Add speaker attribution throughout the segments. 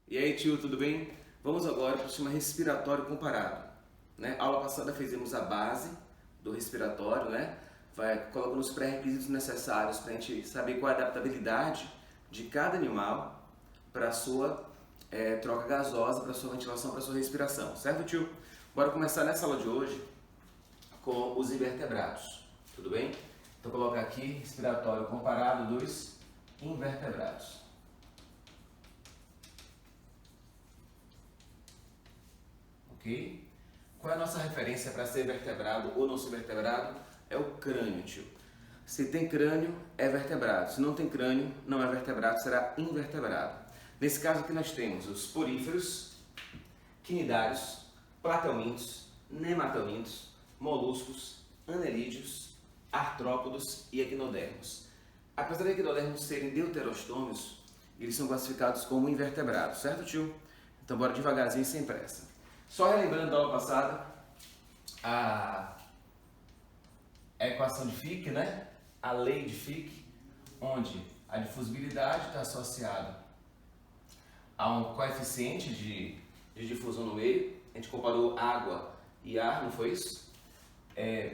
Speaker 1: E aí, tio, tudo bem? Vamos agora para o sistema respiratório comparado. Né? A aula passada fizemos a base do respiratório, né? Colocando os pré-requisitos necessários para a gente saber qual é a adaptabilidade de cada animal para a sua troca gasosa, para a sua ventilação, para a sua respiração, certo, tio? Bora começar nessa aula de hoje com os invertebrados, tudo bem? Então, colocar aqui respiratório comparado dos invertebrados. Ok? Qual é a nossa referência para ser vertebrado ou não ser vertebrado? É o crânio, tio. Se tem crânio, é vertebrado. Se não tem crânio, não é vertebrado, será invertebrado. Nesse caso aqui nós temos os poríferos, quinidários, plateumintos, nematelmintos, moluscos, anelídeos, artrópodos e equinodermos. Apesar de equinodermos serem deuterostômios, eles são classificados como invertebrados, certo, tio? Então bora devagarzinho, sem pressa. Só relembrando da aula passada, a equação de Fick, né? A lei de Fick, onde a difusibilidade está associada a um coeficiente de difusão no meio. A gente comparou água e ar, não foi isso?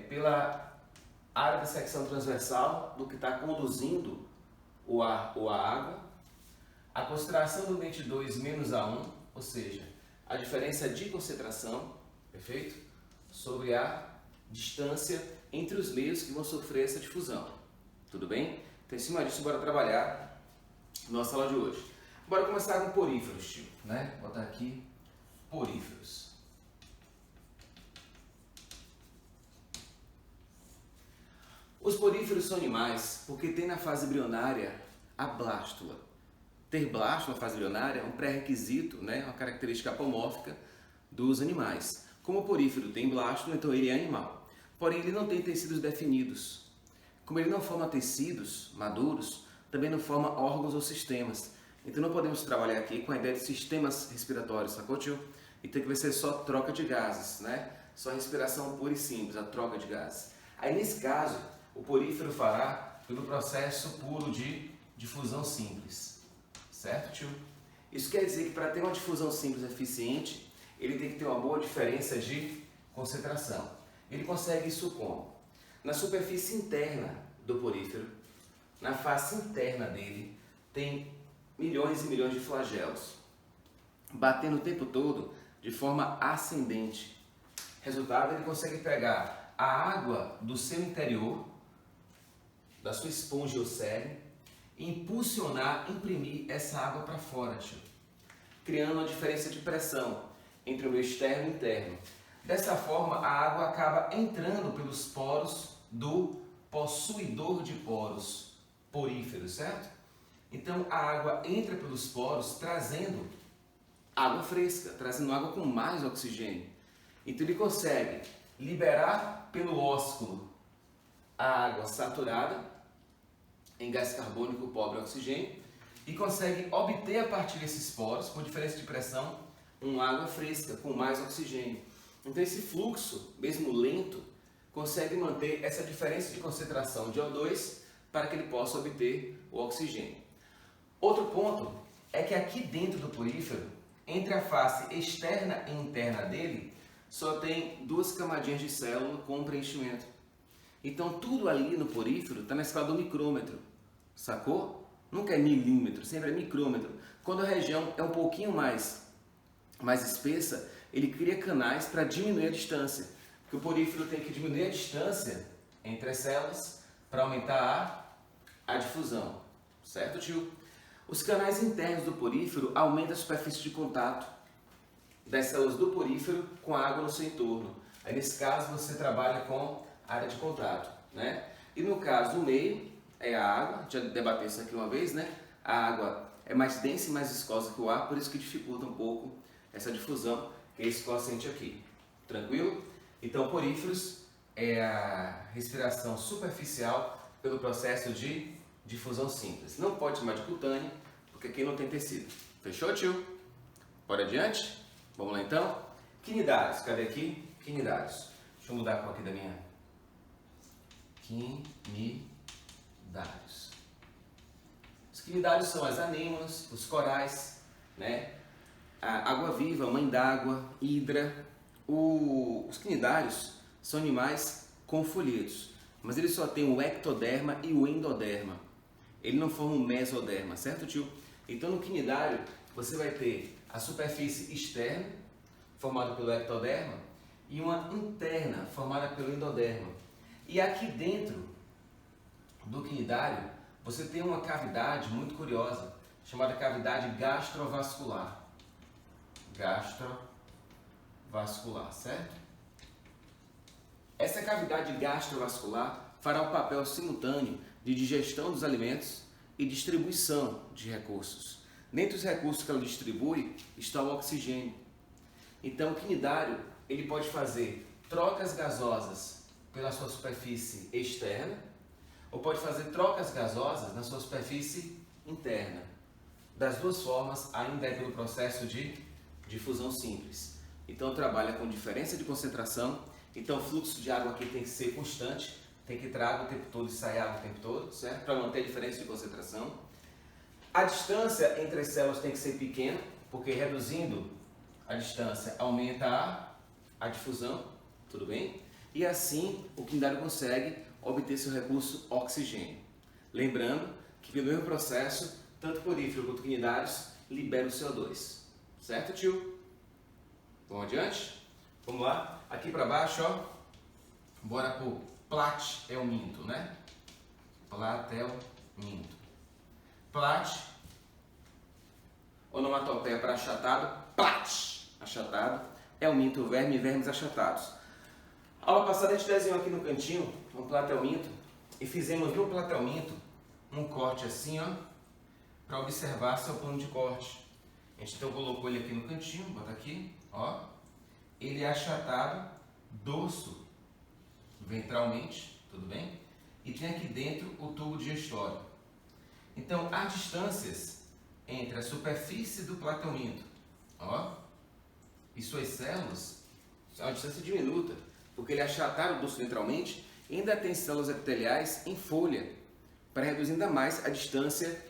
Speaker 1: Pela área de secção transversal do que está conduzindo o ar ou a água. A concentração do ambiente 2 menos A1, ou seja, a diferença de concentração, perfeito? Sobre a distância entre os meios que vão sofrer essa difusão. Tudo bem? Então, em cima disso, bora trabalhar nossa aula de hoje. Bora começar com poríferos, tio, né? Vou botar aqui poríferos. Os poríferos são animais porque tem na fase embrionária a blástula. Ter blástula na fase embrionária é um pré-requisito, né? Uma característica apomórfica dos animais. Como o porífero tem blástula, então ele é animal. Porém, ele não tem tecidos definidos. Como ele não forma tecidos maduros, também não forma órgãos ou sistemas. Então não podemos trabalhar aqui com a ideia de sistemas respiratórios, sacou, tio? Então que vai ser só troca de gases, né? Só respiração pura e simples, a troca de gases. Aí nesse caso, o porífero fará pelo processo puro de difusão simples. Certo, tio? Isso quer dizer que para ter uma difusão simples eficiente, ele tem que ter uma boa diferença de concentração. Ele consegue isso como? Na superfície interna do porífero, na face interna dele, tem milhões e milhões de flagelos, batendo o tempo todo de forma ascendente. Resultado, ele consegue pegar a água do seu interior, da sua espongiocele, impulsionar, imprimir essa água para fora, tio, criando uma diferença de pressão entre o meio externo e interno. Dessa forma, a água acaba entrando pelos poros do possuidor de poros, porífero, certo? Então, a água entra pelos poros trazendo água fresca, trazendo água com mais oxigênio. Então, ele consegue liberar pelo ósculo a água saturada em gás carbônico pobre em oxigênio e consegue obter a partir desses poros, por diferença de pressão, uma água fresca com mais oxigênio. Então esse fluxo, mesmo lento, consegue manter essa diferença de concentração de O2 para que ele possa obter o oxigênio. Outro ponto é que aqui dentro do porífero, entre a face externa e interna dele, só tem duas camadinhas de célula com preenchimento. Então tudo ali no porífero está na escala do micrômetro, sacou? Nunca é milímetro, sempre é micrômetro. Quando a região é um pouquinho mais espessa, ele cria canais para diminuir a distância. Porque o porífero tem que diminuir a distância entre as células para aumentar a difusão. Certo, tio? Os canais internos do porífero aumentam a superfície de contato das células do porífero com a água no seu entorno. Aí nesse caso você trabalha com área de contato, né? E no caso o meio é a água, já debatei isso aqui uma vez, né? A água é mais densa e mais viscosa que o ar, por isso que dificulta um pouco essa difusão, que é esse coeficiente aqui. Tranquilo? Então, poríferos é a respiração superficial pelo processo de difusão simples. Não pode chamar de cutânea, porque aqui não tem tecido. Fechou, tio? Bora adiante? Vamos lá então? Quinidários, cadê aqui? Quinidários. Deixa eu mudar a cor aqui da minha. Quinidários. Os quinidários são as anêmonas, os corais, né? a água-viva, mãe d'água, hidra. Os cnidários são animais com folhetos, mas ele só tem o ectoderma e o endoderma. Ele não forma um mesoderma, certo, tio? Então, no cnidário, você vai ter a superfície externa, formada pelo ectoderma, e uma interna, formada pelo endoderma. E aqui dentro do cnidário, você tem uma cavidade muito curiosa, chamada cavidade gastrovascular. Gastrovascular, certo? Essa cavidade gastrovascular fará o papel simultâneo de digestão dos alimentos e distribuição de recursos. Dentre os recursos que ela distribui está o oxigênio. Então, o cnidário ele pode fazer trocas gasosas pela sua superfície externa ou pode fazer trocas gasosas na sua superfície interna. Das duas formas, ainda é pelo processo de difusão simples. Então, trabalha com diferença de concentração. Então, o fluxo de água aqui tem que ser constante, tem que entrar água o tempo todo e sair água o tempo todo, certo? Para manter a diferença de concentração. A distância entre as células tem que ser pequena, porque reduzindo a distância aumenta a difusão, tudo bem? E assim o cnidário consegue obter seu recurso oxigênio. Lembrando que pelo mesmo processo, tanto porífero quanto cnidários liberam o CO2. Certo, tio? Vamos adiante? Vamos lá. Aqui para baixo, ó. Bora pro platelminto, né? Platelminto. Plat, onomatopeia para achatado, plat, achatado, é o minto, verme e vermes achatados. Aula passada a gente desenhou aqui no cantinho um platelminto e fizemos no platelminto um corte assim, ó, para observar seu plano de corte. A gente então colocou ele aqui no cantinho, bota aqui, ó. Ele é achatado dorso ventralmente, tudo bem? E tem aqui dentro o tubo digestório. Então, há distâncias entre a superfície do platelminto, ó, e suas células, é uma distância diminuta, porque ele é achatado dorso ventralmente e ainda tem células epiteliais em folha, para reduzir ainda mais a distância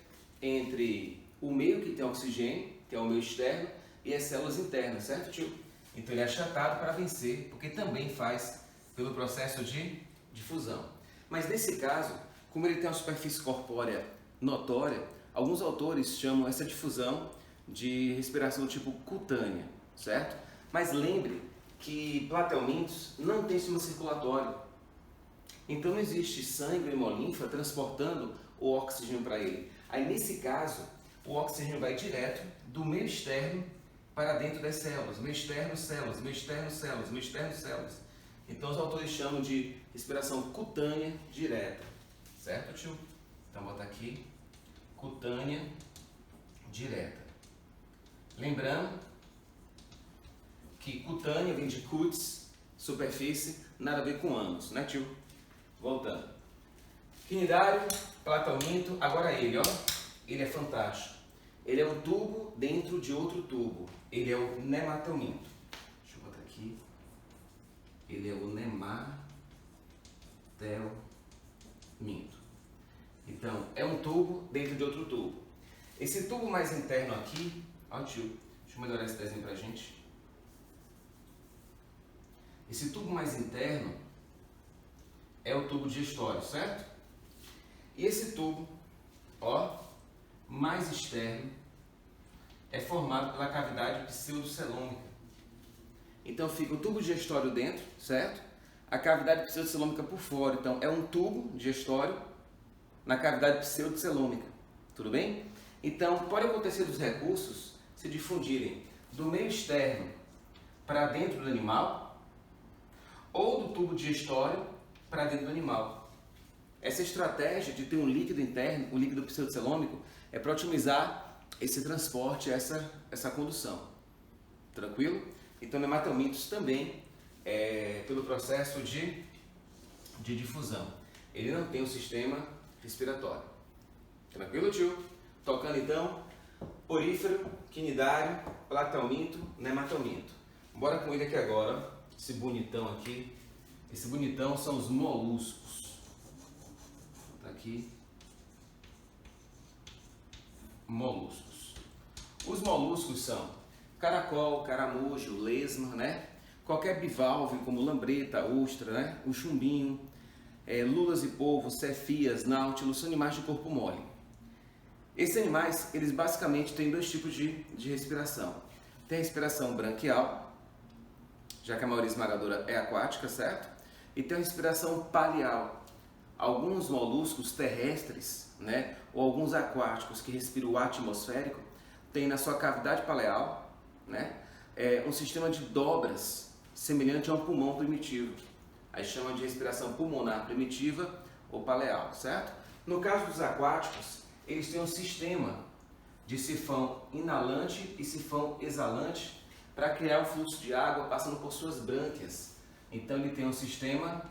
Speaker 1: entre o meio que tem oxigênio, que é o meio externo, e as células internas, certo, tio? Então ele é achatado para vencer, porque também faz pelo processo de difusão. Mas nesse caso, como ele tem uma superfície corpórea notória, alguns autores chamam essa difusão de respiração do tipo cutânea, certo? Mas lembre que platelmintos não tem sistema circulatório. Então não existe sangue ou hemolinfa transportando o oxigênio para ele. Aí nesse caso, o oxigênio vai direto do meio externo para dentro das células. Meio externo, células, meio externo, células, meio externo, células. Então os autores chamam de respiração cutânea direta. Certo, tio? Então bota aqui, cutânea direta. Lembrando que cutânea vem de cutis, superfície, nada a ver com ânus, né, tio? Voltando. Cnidário, platelminto, agora ele, ó. Ele é fantástico. Ele é um tubo dentro de outro tubo. Ele é o nematelminto. Deixa eu botar aqui. Ele é o nematelminto. Então, é um tubo dentro de outro tubo. Esse tubo mais interno aqui, ó tio, deixa eu melhorar esse desenho pra gente. Esse tubo mais interno é o tubo digestório, certo? E esse tubo, ó, mais externo, é formado pela cavidade pseudocelômica. Então fica o tubo digestório dentro, certo? A cavidade pseudocelômica por fora. Então é um tubo digestório na cavidade pseudocelômica. Tudo bem? Então pode acontecer dos recursos se difundirem do meio externo para dentro do animal ou do tubo digestório para dentro do animal. Essa estratégia de ter um líquido interno, um líquido pseudocelômico, é para otimizar esse transporte, essa condução. Tranquilo? Então, nematelmintos também é pelo processo de difusão. Ele não tem um sistema respiratório. Tranquilo, tio? Tocando então, porífero, cnidário, platelminto, nematelminto. Bora com ele aqui agora, esse bonitão aqui. Esse bonitão são os moluscos. Tá aqui. Moluscos. Os moluscos são caracol, caramujo, lesma, né? Qualquer bivalve como lambreta, ostra, né? O chumbinho, lulas e polvos, cefias, náutilos, são animais de corpo mole. Esses animais, eles basicamente têm dois tipos de respiração. Tem a respiração branquial, já que a maioria esmagadora é aquática, certo? E tem a respiração paleal. Alguns moluscos terrestres, né, ou alguns aquáticos que respiram o atmosférico, têm na sua cavidade paleal, né, um sistema de dobras semelhante a um pulmão primitivo. Aí chama de respiração pulmonar primitiva ou paleal, certo? No caso dos aquáticos, eles têm um sistema de sifão inalante e sifão exalante para criar o fluxo de água passando por suas brânquias. Então ele tem um sistema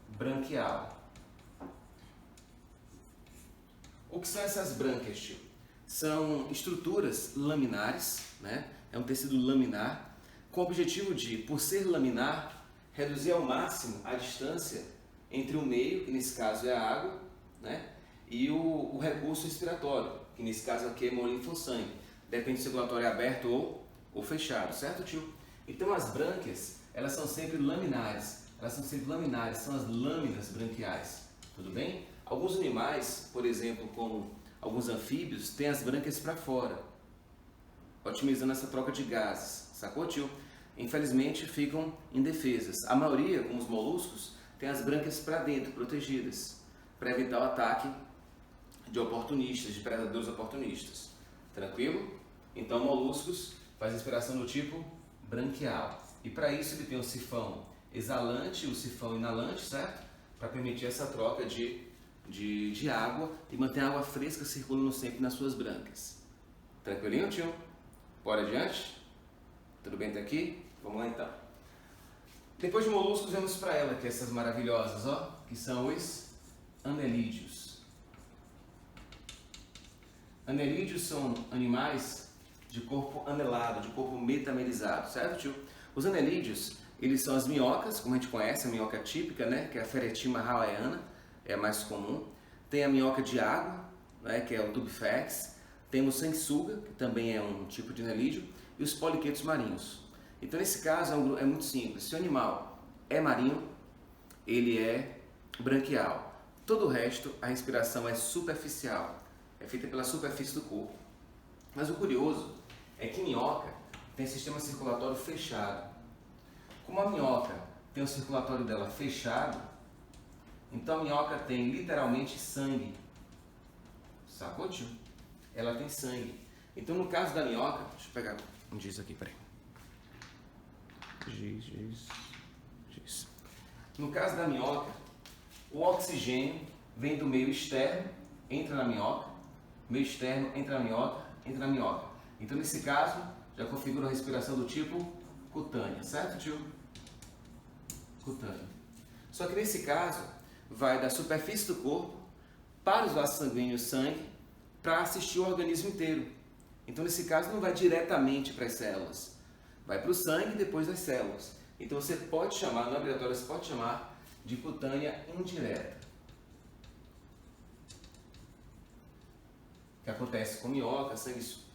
Speaker 1: branquial. O que são essas brânquias, tio? São estruturas laminares, né? É um tecido laminar, com o objetivo de, por ser laminar, reduzir ao máximo a distância entre o meio, que nesse caso é a água, né? E o recurso respiratório, que nesse caso aqui é hemolinfossangue. Depende se o circulatório é aberto ou fechado, certo, tio? Então as brânquias, elas são sempre laminares, são as lâminas branquiais, tudo bem? Alguns animais, por exemplo, como alguns anfíbios, têm as brânquias para fora, otimizando essa troca de gases, sacou, tio? Infelizmente ficam indefesas. A maioria, como os moluscos, tem as brânquias para dentro, protegidas, para evitar o ataque de oportunistas, de predadores oportunistas. Tranquilo? Então, moluscos faz respiração do tipo branquial. E para isso ele tem o sifão exalante e o sifão inalante, certo? Para permitir essa troca de água e manter a água fresca circulando sempre nas suas brânquias. Tranquilinho, tio? Bora adiante? Tudo bem até aqui? Vamos lá então. Depois de moluscos, vamos para ela, que é essas maravilhosas, ó, que são os anelídeos. Anelídeos são animais de corpo anelado, de corpo metamerizado, certo, tio? Os anelídeos, eles são as minhocas, como a gente conhece, a minhoca típica, né, que é a Ferretima hawaiana, é a mais comum. Tem a minhoca de água, né, que é o Tubifex. Tem o sanguessuga, que também é um tipo de anelídeo, e os poliquetos marinhos. Então, nesse caso, é muito simples. Se o animal é marinho, ele é branquial. Todo o resto, a respiração é superficial, é feita pela superfície do corpo. Mas o curioso é que minhoca tem sistema circulatório fechado. Como a minhoca tem o circulatório dela fechado, então a minhoca tem literalmente sangue. Sacou, tio? Ela tem sangue. Então, no caso da minhoca, deixa eu pegar um giz aqui, peraí. Giz. No caso da minhoca, o oxigênio vem do meio externo, entra na minhoca, meio externo, entra na minhoca. Então, nesse caso, já configura a respiração do tipo cutânea, certo, tio? Cutânea. Só que nesse caso, vai da superfície do corpo para os vasos sanguíneos, sangue, para assistir o organismo inteiro. Então, nesse caso, não vai diretamente para as células. Vai para o sangue e depois das células. Então, você pode chamar, no laboratório, você pode chamar de cutânea indireta. Que acontece com minhoca, sanguessuga.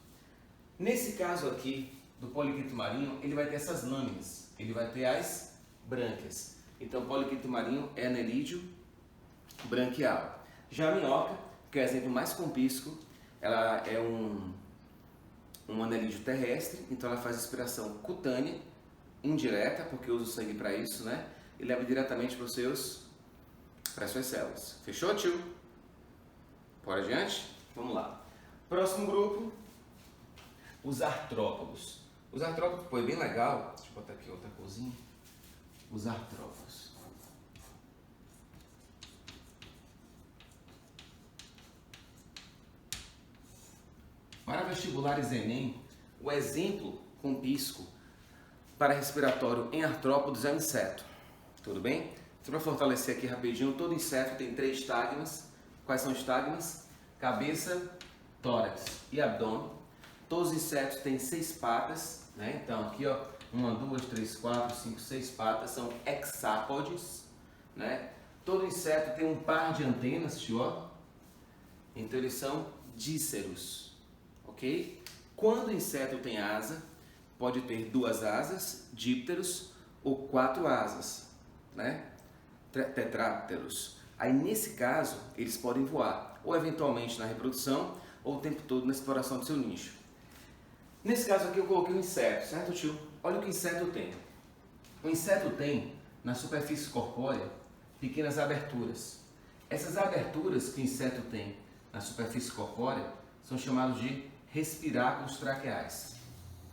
Speaker 1: Nesse caso aqui, do poliqueto marinho, ele vai ter essas lâminas. Ele vai ter as brânquias. Então, o poliqueto marinho é anelídeo branquial. Já a minhoca, que é o exemplo mais compíscuo, ela é um anelídeo terrestre, então ela faz respiração cutânea, indireta, porque usa o sangue para isso, né? E leva diretamente para as suas células. Fechou, tio? Bora adiante? Vamos lá. Próximo grupo, os artrópodos. Os artrópodos, pô, é bem legal. Deixa eu botar aqui outra coisinha. Os artrópodos. Para vestibulares Enem, o exemplo compísco para respiratório em artrópodos é o inseto. Tudo bem? Só para fortalecer aqui rapidinho, todo inseto tem 3 estágmas. Quais são os estágmas? Cabeça, tórax e abdômen. Todos os insetos têm 6 patas, né? Então aqui, ó, 1, 2, 3, 4, 5, 6 patas, são hexápodes, né? Todo inseto tem um par de antenas, tio, ó. Então eles são díceros, ok? Quando o inseto tem asa, pode ter 2 asas, dípteros, ou 4 asas, né? Tetrápteros. Aí nesse caso, eles podem voar, ou eventualmente na reprodução, ou o tempo todo na exploração do seu nicho. Nesse caso aqui eu coloquei um inseto, certo, tio? Olha o que o inseto tem. O inseto tem, na superfície corpórea, pequenas aberturas. Essas aberturas que o inseto tem na superfície corpórea são chamados de respiráculos traqueais.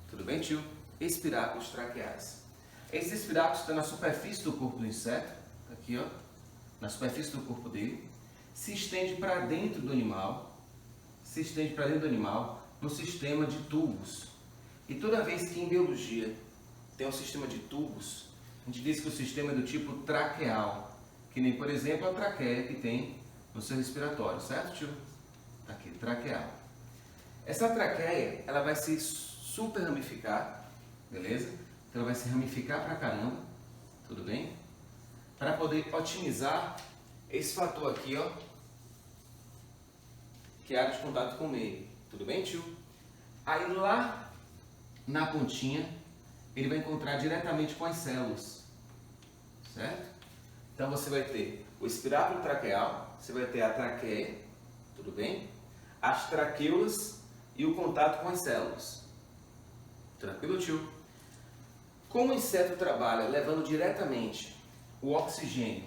Speaker 1: Tudo bem, tio? Respiráculos traqueais. Esses respiráculos estão na superfície do corpo do inseto, aqui ó, na superfície do corpo dele, se estende para dentro do animal, no sistema de tubos. E toda vez que em biologia tem um sistema de tubos, a gente diz que o sistema é do tipo traqueal, que nem, por exemplo, a traqueia que tem no seu respiratório, certo, tio? Aqui, traqueal. Essa traqueia, ela vai se super ramificar, beleza? Então ela vai se ramificar pra caramba, tudo bem? Para poder otimizar esse fator aqui, ó, que é a área de contato com o meio, tudo bem, tio? Aí lá na pontinha, ele vai encontrar diretamente com as células, certo? Então você vai ter o espiráculo traqueal, você vai ter a traqueia, tudo bem? As traqueulas e o contato com as células. Tranquilo, tio? Como o inseto trabalha levando diretamente o oxigênio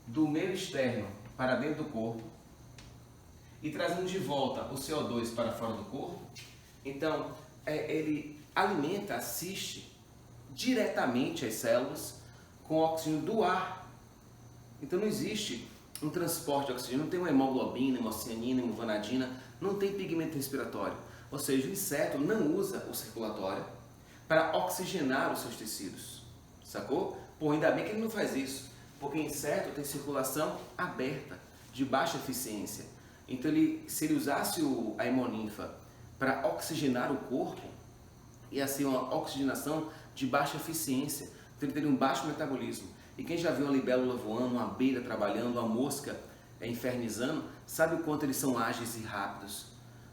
Speaker 1: do meio externo para dentro do corpo e trazendo de volta o CO2 para fora do corpo, então ele alimenta, assiste diretamente as células com oxigênio do ar. Então não existe um transporte de oxigênio, não tem uma hemoglobina, hemocianina, hemovanadina, não tem pigmento respiratório. Ou seja, o inseto não usa o circulatório para oxigenar os seus tecidos, sacou? Pô, ainda bem que ele não faz isso, porque o inseto tem circulação aberta, de baixa eficiência. Então, se ele usasse a hemoninfa para oxigenar o corpo, ia ser uma oxigenação de baixa eficiência, então ele teria um baixo metabolismo. E quem já viu uma libélula voando, uma abelha trabalhando, uma mosca infernizando, sabe o quanto eles são ágeis e rápidos.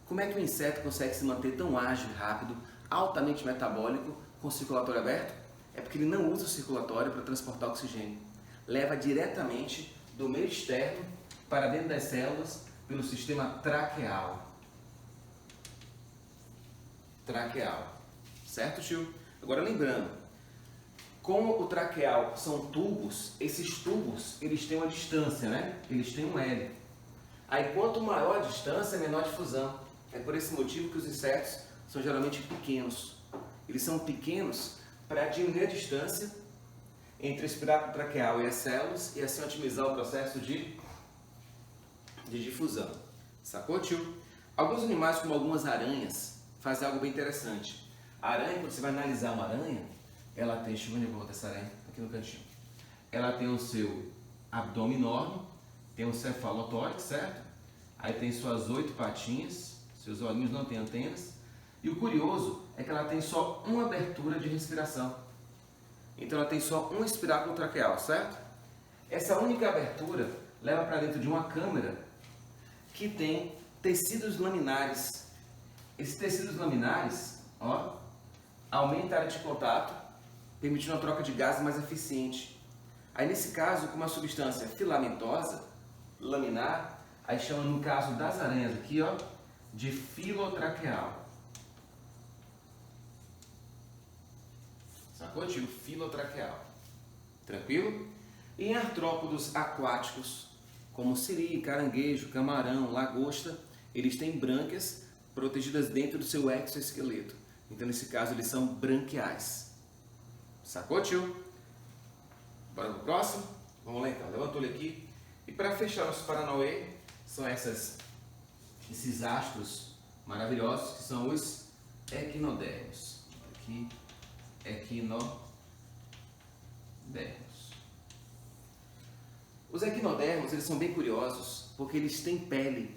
Speaker 1: Como é que um inseto consegue se manter tão ágil e rápido, altamente metabólico, com o circulatório aberto? É porque ele não usa o circulatório para transportar oxigênio. Leva diretamente do meio externo para dentro das células pelo sistema traqueal. Traqueal. Certo, tio? Agora lembrando, como o traqueal são tubos, esses tubos, eles têm uma distância, né? Eles têm um L. Aí quanto maior a distância, menor a difusão. É por esse motivo que os insetos são geralmente pequenos. Eles são pequenos para diminuir a distância entre o espiráculo traqueal e as células e assim otimizar o processo de difusão. Sacou, tio? Alguns animais, como algumas aranhas, fazem algo bem interessante. A aranha, quando você vai analisar uma aranha, ela tem, deixa eu ver onde eu vou botar essa aranha, aqui no cantinho. Ela tem o seu abdômen enorme, tem um cefalotórax, certo? Aí tem suas 8 patinhas, seus olhinhos não têm antenas. E o curioso é que ela tem só uma abertura de respiração. Então ela tem só um espiráculo traqueal, certo? Essa única abertura leva para dentro de uma câmara que tem tecidos laminares. Esses tecidos laminares, ó, aumenta a área de contato, permitindo a troca de gases mais eficiente. Aí nesse caso, com uma substância filamentosa, laminar, aí chama no caso das aranhas aqui, ó, de filotraqueal. Sacou, tio? Filotraqueal. Tranquilo? E em artrópodos aquáticos, como siri, caranguejo, camarão, lagosta, eles têm brânquias protegidas dentro do seu exoesqueleto. Então, nesse caso, eles são branquiais. Sacou, tio? Bora pro próximo? Vamos lá então, levanta o olho aqui. E para fechar nosso Paranauê, são esses astros maravilhosos que são os equinodermos. Aqui, equinodermos. Os equinodermos, eles são bem curiosos porque eles têm pele.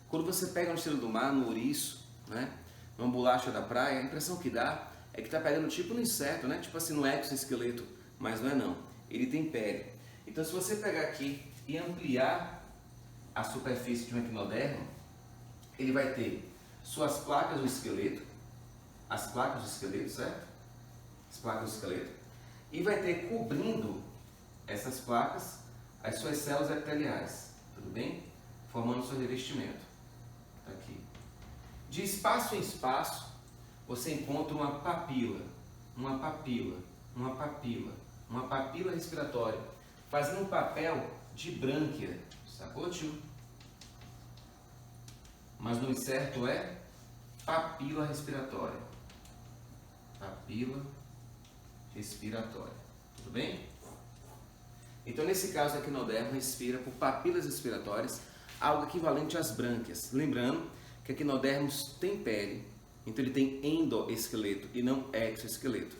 Speaker 1: Quando você pega uma estrela do mar, no ouriço, né, numa bolacha da praia, a impressão que dá é que está pegando tipo no inseto, né, tipo assim no exoesqueleto, mas não é não. Ele tem pele. Então se você pegar aqui e ampliar a superfície de um equinodermo, ele vai ter suas placas no esqueleto, as placas do esqueleto, certo? As placas do esqueleto. E vai ter cobrindo essas placas as suas células epiteliais, tudo bem? Formando seu revestimento. Tá aqui. De espaço em espaço, você encontra uma papila respiratória, fazendo um papel de brânquia, sacou, tio? Mas o nome certo é papila respiratória. Papila respiratória, tudo bem? Então, nesse caso, a equinodermo respira por papilas respiratórias, algo equivalente às brânquias. Lembrando que a equinodermos tem pele, então ele tem endoesqueleto e não exoesqueleto.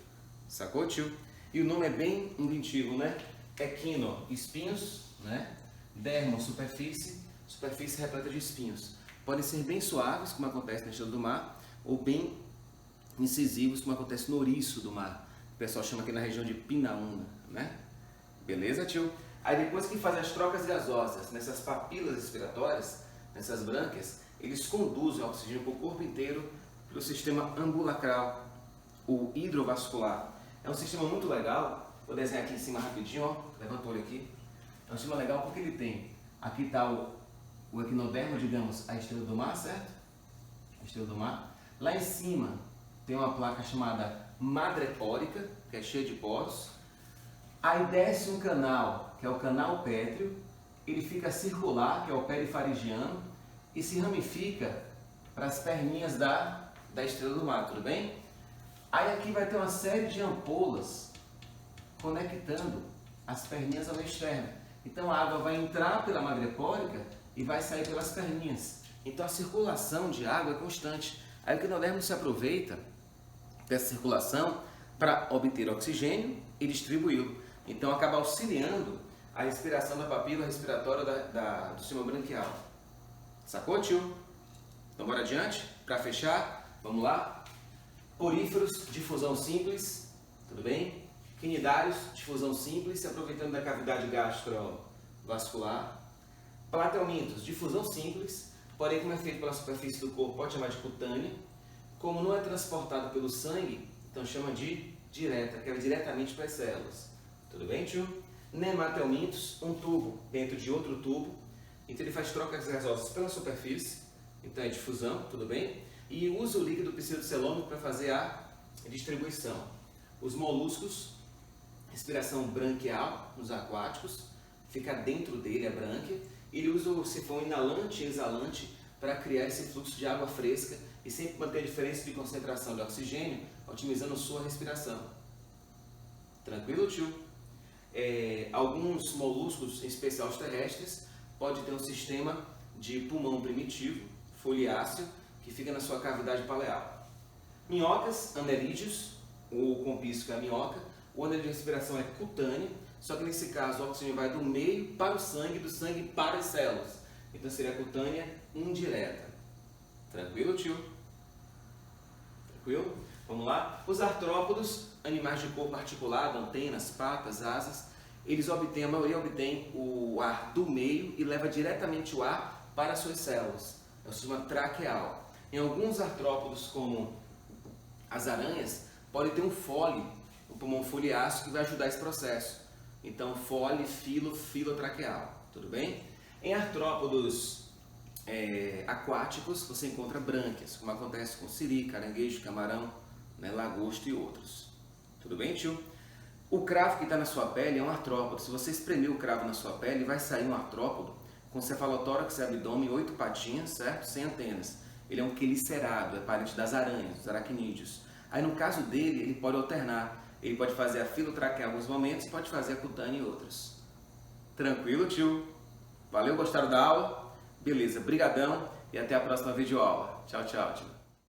Speaker 1: Sacou, tio? E o nome é bem inventivo, né? Equino, espinhos, né? Dermo, superfície, superfície repleta de espinhos. Podem ser bem suaves, como acontece na estrela do mar, ou bem incisivos, como acontece no ouriço do mar. O pessoal chama aqui na região de Pinaúna, né? Beleza, tio? Aí depois que fazem as trocas gasosas nessas papilas respiratórias, nessas brânquias, eles conduzem o oxigênio para o corpo inteiro pelo sistema ambulacral, o hidrovascular. É um sistema muito legal. Vou desenhar aqui em cima rapidinho, ó. Levanta o olho aqui. É um sistema legal porque ele tem, aqui está o equinodermo, digamos, a estrela do mar, certo? A estrela do mar. Lá em cima tem uma placa chamada madrepórica, que é cheia de poros. Aí desce um canal, que é o canal pétreo, ele fica circular, que é o perifaringiano, e se ramifica para as perninhas da estrela do mar, tudo bem? Aí aqui vai ter uma série de ampolas conectando as perninhas ao meio externo. Então a água vai entrar pela madrepórica e vai sair pelas perninhas. Então a circulação de água é constante. Aí o equinodermo se aproveita dessa circulação para obter oxigênio e distribuí-lo. Então acaba auxiliando a respiração da papila respiratória do sistema branquial. Sacou, tio? Então bora adiante? Para fechar, vamos lá. Poríferos de fusão simples, tudo bem? Quinidários de fusão simples, se aproveitando da cavidade gastrovascular. Platelmintos de fusão simples, porém como é feito pela superfície do corpo, pode chamar de cutânea. Como não é transportado pelo sangue, então chama de direta, que é diretamente para as células. Tudo bem, tio? Nematelmintos, um tubo dentro de outro tubo. Então ele faz trocas gasosas pela superfície, então é difusão, tudo bem? E usa o líquido pseudocelômico para fazer a distribuição. Os moluscos, respiração branquial nos aquáticos, fica dentro dele a brânquia. Ele usa o sifão inalante e exalante para criar esse fluxo de água fresca e sempre manter a diferença de concentração de oxigênio, otimizando sua respiração. Tranquilo, tio? Alguns moluscos, em especial os terrestres, podem ter um sistema de pulmão primitivo, foliáceo, que fica na sua cavidade paleal. Minhocas, anerídeos, o compício é a minhoca, o ânelo de respiração é cutâneo, só que nesse caso o oxigênio vai do meio para o sangue, do sangue para as células. Então seria cutânea indireta. Tranquilo, tio? Tranquilo? Vamos lá? Os artrópodos, animais de corpo articulado, antenas, patas, asas, a maioria obtém o ar do meio e leva diretamente o ar para as suas células. É o sistema traqueal. Em alguns artrópodos, como as aranhas, pode ter um fole, o pulmão foliáceo, que vai ajudar esse processo. Então, fole, filotraqueal. Tudo bem? Em artrópodos aquáticos, você encontra brânquias, como acontece com siri, caranguejo, camarão, né, lagosta e outros. Tudo bem, tio? O cravo que está na sua pele é um artrópodo. Se você espremer o cravo na sua pele, vai sair um artrópodo com cefalotórax e abdômen, 8 patinhas, certo? Sem antenas. Ele é um quelicerado, é parente das aranhas, dos aracnídeos. Aí no caso dele, ele pode alternar. Ele pode fazer a filotraqueal em alguns momentos e pode fazer a cutânea em outros. Tranquilo, tio? Valeu, gostaram da aula? Beleza, brigadão e até a próxima videoaula. Tchau, tchau, tio.